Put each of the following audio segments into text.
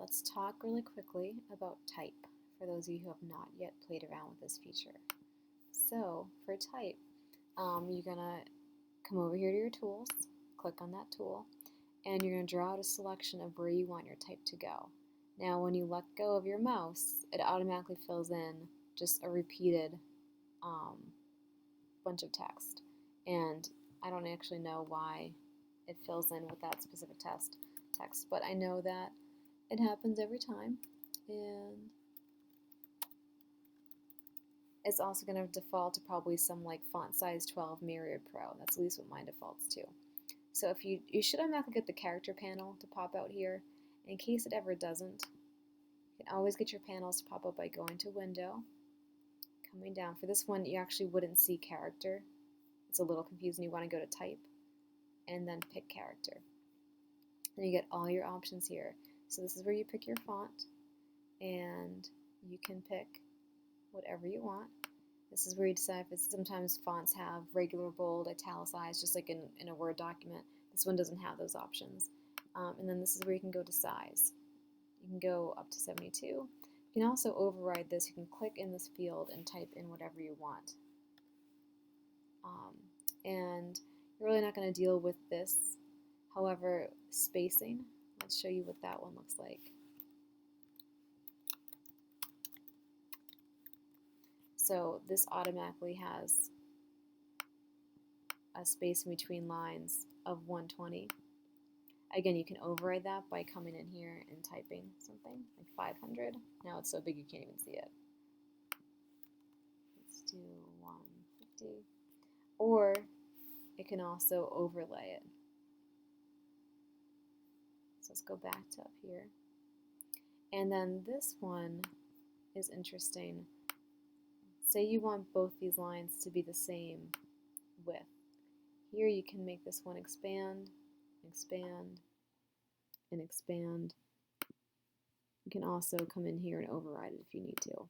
let's talk really quickly about type for those of you who have not yet played around with this feature. So for type, you're going to come over here to your tools, click on that tool, and you're going to draw out a selection of where you want your type to go. Now when you let go of your mouse, it automatically fills in just a repeated bunch of text. And I don't actually know why it fills in with that specific text, but I know that it happens every time. And it's also going to default to probably some like font size 12 Myriad Pro. That's at least what mine defaults to. So if you should automatically get the character panel to pop out here. In case it ever doesn't, you can always get your panels to pop up by going to Window, coming down. For this one, you actually wouldn't see character. It's a little confusing. You want to go to Type and then pick Character. And you get all your options here. So this is where you pick your font, and you can pick whatever you want. This is where you decide if it's, sometimes fonts have regular, bold, italicized, just like in a Word document. This one doesn't have those options. And then this is where you can go to size. You can go up to 72. You can also override this. You can click in this field and type in whatever you want. And you're really not going to deal with this. However, spacing, let's show you what that one looks like. So this automatically has a space in between lines of 120. Again, you can override that by coming in here and typing something like 500. Now it's so big you can't even see it. Let's do 150. Or it can also overlay it. So let's go back to up here. And then this one is interesting. Say you want both these lines to be the same width. Here you can make this one expand, expand, and expand. You can also come in here and override it if you need to.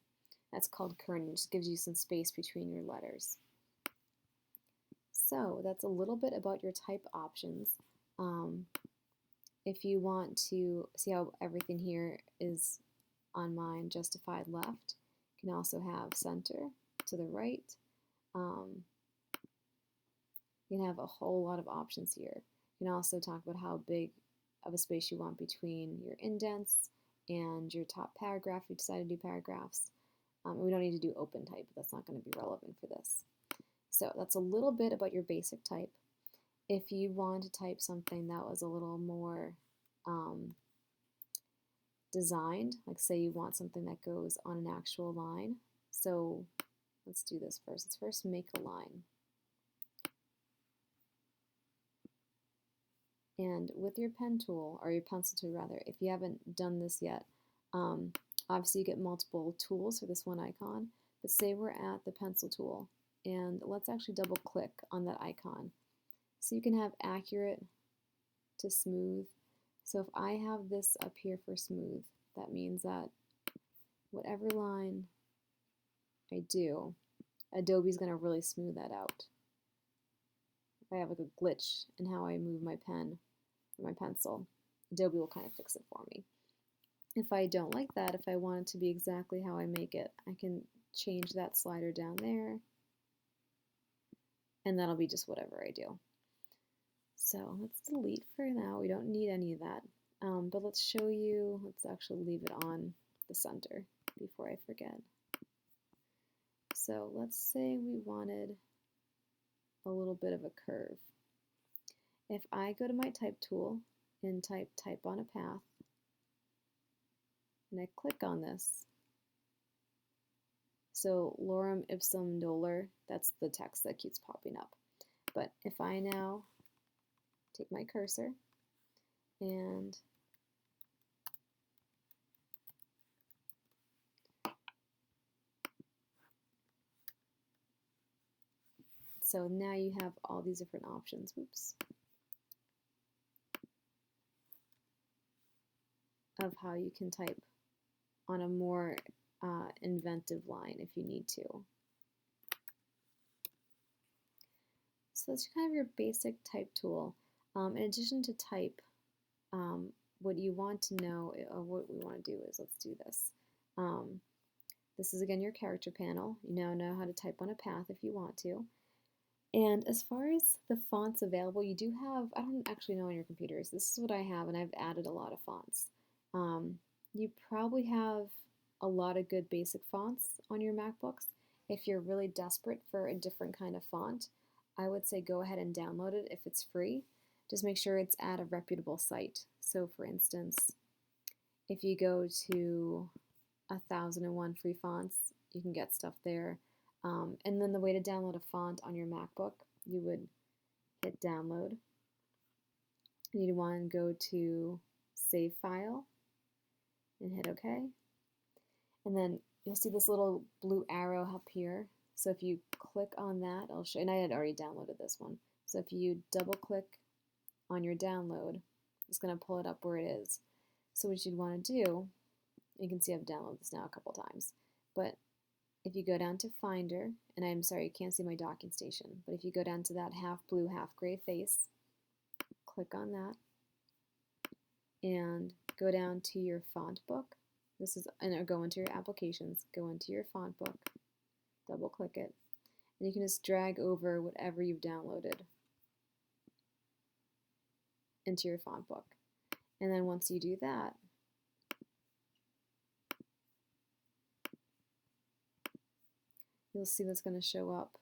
That's called kerning. It just gives you some space between your letters. So that's a little bit about your type options. If you want to see how everything here is on mine justified left, you can also have center to the right. You can have a whole lot of options here. You can also talk about how big of a space you want between your indents and your top paragraph if you decide to do paragraphs. We don't need to do open type, but that's not going to be relevant for this. So that's a little bit about your basic type. If you want to type something that was a little more designed, like say you want something that goes on an actual line. So let's do this first. Let's first make a line. And with your pen tool, or your pencil tool rather, if you haven't done this yet, obviously you get multiple tools for this one icon, but say we're at the pencil tool, and let's actually double click on that icon. So you can have accurate to smooth. So if I have this up here for smooth, that means that whatever line I do, Adobe's going to really smooth that out. If I have like a glitch in how I move my pen or my pencil, Adobe will kind of fix it for me. If I don't like that, if I want it to be exactly how I make it, I can change that slider down there, and that'll be just whatever I do. So let's delete for now. We don't need any of that. But let's show you, let's actually leave it on the center before I forget. So let's say we wanted a little bit of a curve. If I go to my type tool and type on a path, and I click on this, so lorem ipsum dolor, that's the text that keeps popping up. But if I now take my cursor and so now you have all these different options. Oops. Of how you can type on a more inventive line if you need to. So that's kind of your basic type tool. In addition to type, what you want to know, or what we want to do is, let's do this. Um, this is again your character panel. You now know how to type on a path if you want to. And as far as the fonts available, you do have, I don't actually know on your computers, this is what I have, and I've added a lot of fonts. You probably have a lot of good basic fonts on your MacBooks. If you're really desperate for a different kind of font, I would say go ahead and download it if it's free. Just make sure it's at a reputable site. So for instance, if you go to 1001 free fonts, you can get stuff there. And then the way to download a font on your MacBook, you would hit download. You'd want to go to save file and hit OK. And then you'll see this little blue arrow up here. So if you click on that, I'll show, and I had already downloaded this one. So if you double click on your download, it's going to pull it up where it is. So what you'd want to do, you can see I've downloaded this now a couple times, but if you go down to Finder, and I'm sorry, you can't see my docking station, but if you go down to that half blue, half gray face, click on that, and go down to your font book. This is, and go into your applications, go into your font book, double click it, and you can just drag over whatever you've downloaded into your font book. And then once you do that, you'll see that's going to show up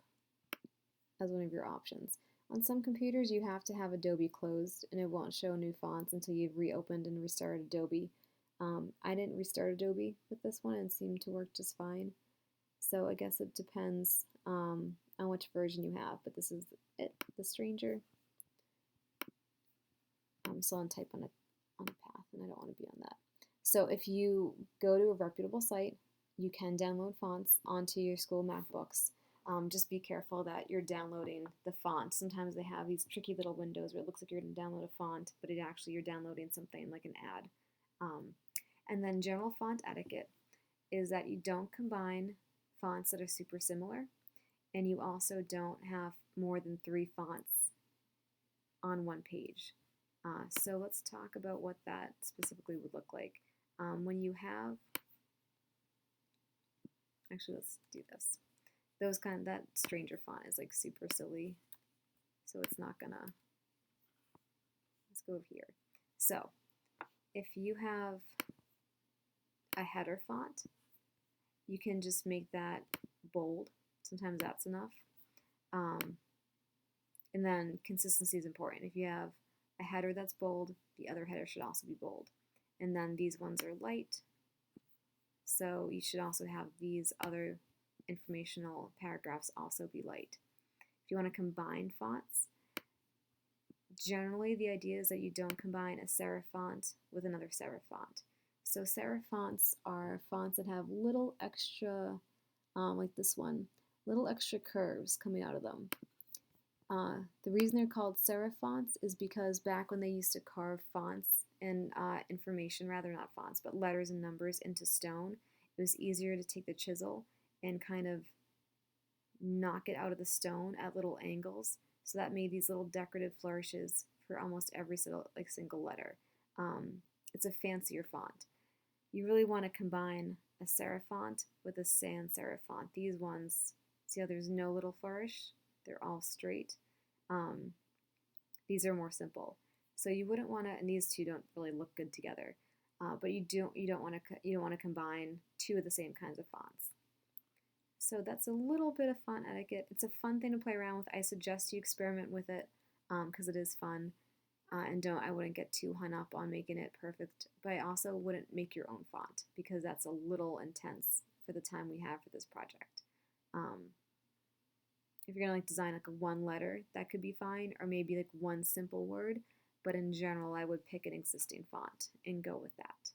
as one of your options. On some computers, you have to have Adobe closed, and it won't show new fonts until you've reopened and restarted Adobe. I didn't restart Adobe with this one and it seemed to work just fine. So I guess it depends on which version you have, but this is it, The Stranger. I'm still on type on a path, and I don't want to be on that. So if you go to a reputable site, you can download fonts onto your school MacBooks. Just be careful that you're downloading the font. Sometimes they have these tricky little windows where it looks like you're going to download a font, but it actually you're downloading something like an ad. And then general font etiquette is that you don't combine fonts that are super similar, and you also don't have more than 3 fonts on one page. So let's talk about what that specifically would look like. When you have, actually let's do this. That Stranger font is like super silly, so it's not gonna, let's go over here. So if you have a header font, you can just make that bold. Sometimes that's enough. And then consistency is important. If you have a header that's bold, the other header should also be bold. And then these ones are light, so you should also have these other informational paragraphs also be light. If you want to combine fonts, generally the idea is that you don't combine a serif font with another serif font. So serif fonts are fonts that have little extra, like this one, little extra curves coming out of them. The reason they're called serif fonts is because back when they used to carve fonts and information, rather not fonts, but letters and numbers into stone, it was easier to take the chisel and kind of knock it out of the stone at little angles. So that made these little decorative flourishes for almost every single letter. It's a fancier font. You really want to combine a serif font with a sans serif font. These ones, see how there's no little flourish? They're all straight. These are more simple. So you wouldn't want to, and these two don't really look good together. But you don't want to combine 2 of the same kinds of fonts. So that's a little bit of font etiquette. It's a fun thing to play around with. I suggest you experiment with it because it is fun. And I wouldn't get too hung up on making it perfect, but I also wouldn't make your own font because that's a little intense for the time we have for this project. If you're gonna design like a 1 letter, that could be fine, or maybe like 1 simple word, but in general I would pick an existing font and go with that.